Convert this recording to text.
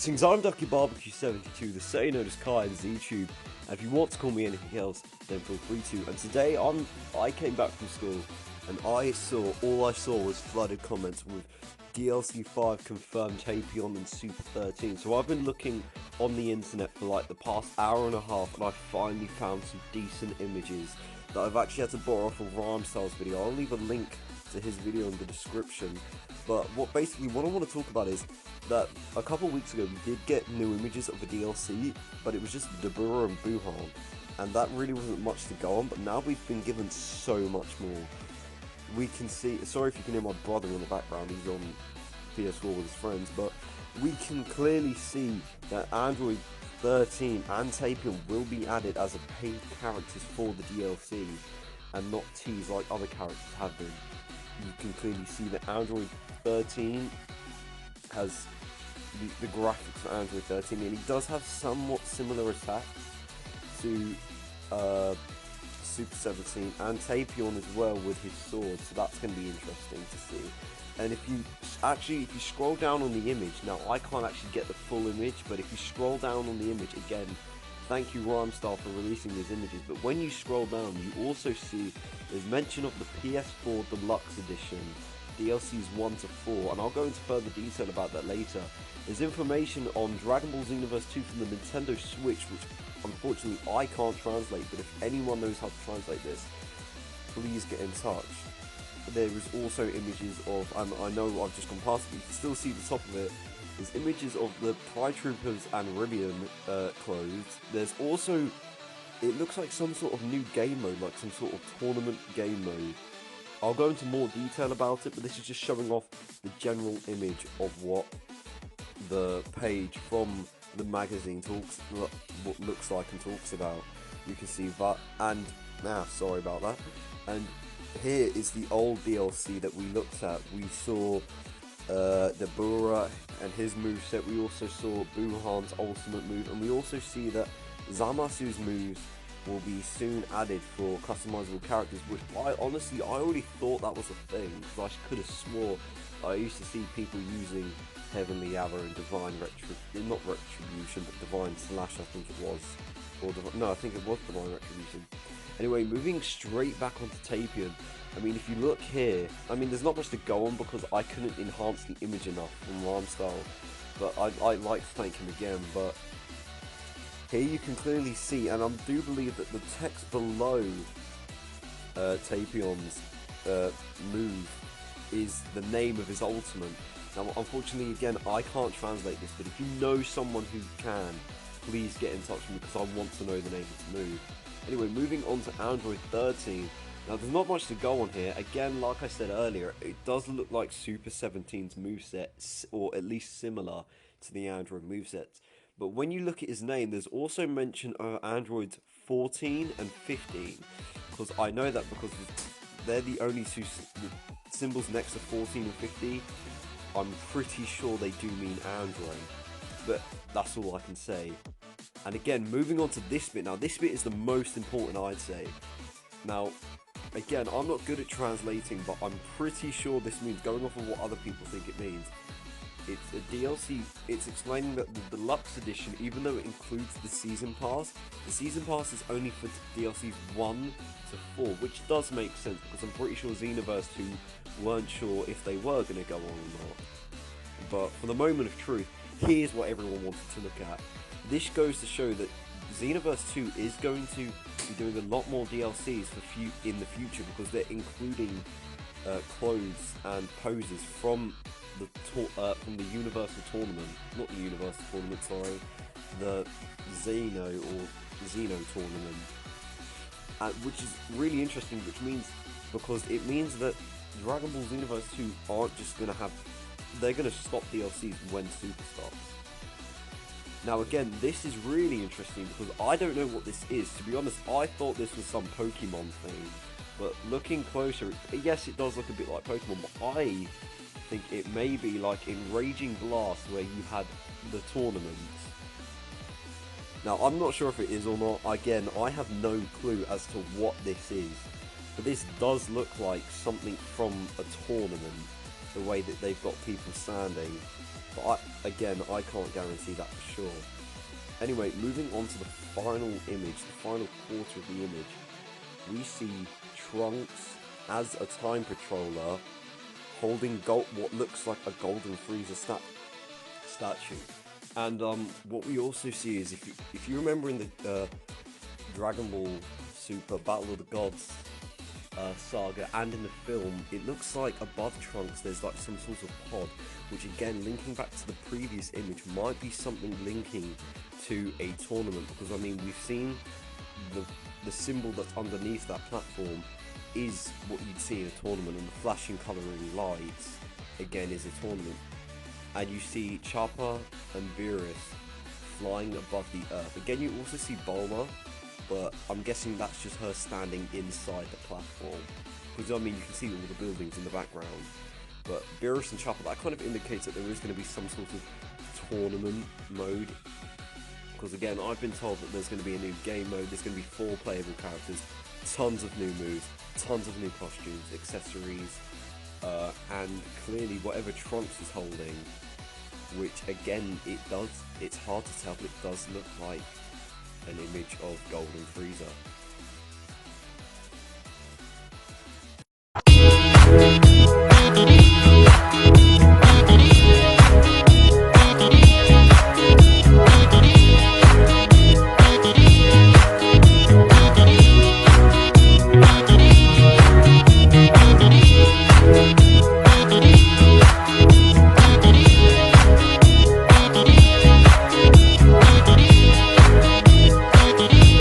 Greetings, I'm Ducky Barbecue 72, the say known as Kai and ZTube, and if you want to call me anything else, then feel free to. And today I came back from school, and all I saw was flooded comments with DLC 5 confirmed Tapion and Super 13. So I've been looking on the internet for like the past hour and a half, and I finally found some decent images that I've actually had to borrow from Rhymstyle's video. I'll leave a link to his video in the description. But what I want to talk about is that a couple of weeks ago we did get new images of a DLC, but it was just Dabura and Buhan, and that really wasn't much to go on. But now we've been given so much more. We can see, sorry if you can hear my brother in the background, he's on PS4 with his friends, but we can clearly see that Android 13 and Tapion will be added as a paid characters for the DLC, and not teased like other characters have been. You can clearly see that Android 13 has the graphics for Android 13, and he does have somewhat similar attacks to Super 17 and Tapion as well with his sword, so that's going to be interesting to see. And if you scroll down on the image, now I can't actually get the full image, but if you scroll down on the image, again, thank you Rhymestyle for releasing these images, but when you scroll down, you also see there's mention of the PS4 Deluxe Edition, DLCs 1 to 4, and I'll go into further detail about that later. There's information on Dragon Ball Xenoverse 2 from the Nintendo Switch, which unfortunately I can't translate, but if anyone knows how to translate this, please get in touch. There is also images of, I know I've just gone past it, but you can still see the top of it. There's images of the Pride Troopers and Ribian clothes. There's also, it looks like some sort of new game mode, like some sort of tournament game mode. I'll go into more detail about it, but this is just showing off the general image of what the page from the magazine what looks like and talks about. You can see that, and sorry about that. And here is the old DLC that we looked at. We saw Dabura and his moveset. We also saw Buhan's ultimate move, and we also see that Zamasu's moves will be soon added for customizable characters, which I already thought that was a thing, because I could have swore I used to see people using Heavenly Ava and Divine not Retribution, but Divine Slash, I think it was, I think it was Divine Retribution. Anyway, moving straight back onto Tapion, I mean, if you look here, I mean, there's not much to go on because I couldn't enhance the image enough from Rhymestyle, but I'd like to thank him again. But here you can clearly see, and I do believe that the text below Tapion's move is the name of his ultimate. Now, unfortunately, again, I can't translate this, but if you know someone who can, please get in touch with me because I want to know the name of the move. Anyway, moving on to Android 13. Now, there's not much to go on here. Again, like I said earlier, it does look like Super 17's moveset, or at least similar to the Android movesets. But when you look at his name, there's also mention of Androids 14 and 15. Because I know that because they're the only two symbols next to 14 and 15. I'm pretty sure they do mean Android. But that's all I can say. And again, moving on to this bit. Now, this bit is the most important, I'd say. Now, again, I'm not good at translating, but I'm pretty sure this means, going off of what other people think it means, it's a DLC. It's explaining that the Deluxe Edition, even though it includes the Season Pass is only for DLCs 1 to 4, which does make sense, because I'm pretty sure Xenoverse 2 weren't sure if they were going to go on or not. But for the moment of truth, here's what everyone wanted to look at. This goes to show that Xenoverse 2 is going to be doing a lot more DLCs in the future, because they're including clothes and poses from the Universal Tournament, not the Universal Tournament, sorry, the Xeno Tournament, which is really interesting. Because it means that Dragon Ball Xenoverse 2 aren't just going to have, they're going to stop DLCs when Super stops. Now again, this is really interesting because I don't know what this is. To be honest, I thought this was some Pokemon thing, but looking closer, yes, it does look a bit like Pokemon, but I think it may be like in Raging Blast, where you had the tournaments. Now, I'm not sure if it is or not. Again, I have no clue as to what this is, but this does look like something from a tournament, the way that they've got people standing. But again, I can't guarantee that for sure. Anyway, moving on to the final image, the final quarter of the image, we see Trunks as a time patroller holding what looks like a golden Frieza statue. And what we also see is, if you remember in the Dragon Ball Super Battle of the Gods saga and in the film, it looks like above Trunks there's like some sort of pod, which again, linking back to the previous image, might be something linking to a tournament, because I mean, we've seen the symbol that's underneath that platform is what you'd see in a tournament, and the flashing colouring lights again is a tournament. And you see Chopper and Beerus flying above the earth. Again, you also see Bulma, but I'm guessing that's just her standing inside the platform, because I mean, you can see all the buildings in the background. But Beerus and Chopper, that kind of indicates that there is going to be some sort of tournament mode, because again, I've been told that there's going to be a new game mode, there's going to be 4 playable characters, tons of new moves, tons of new costumes, accessories, and clearly whatever Trunks is holding, which again, it's hard to tell, but it does look like an image of Golden Frieza.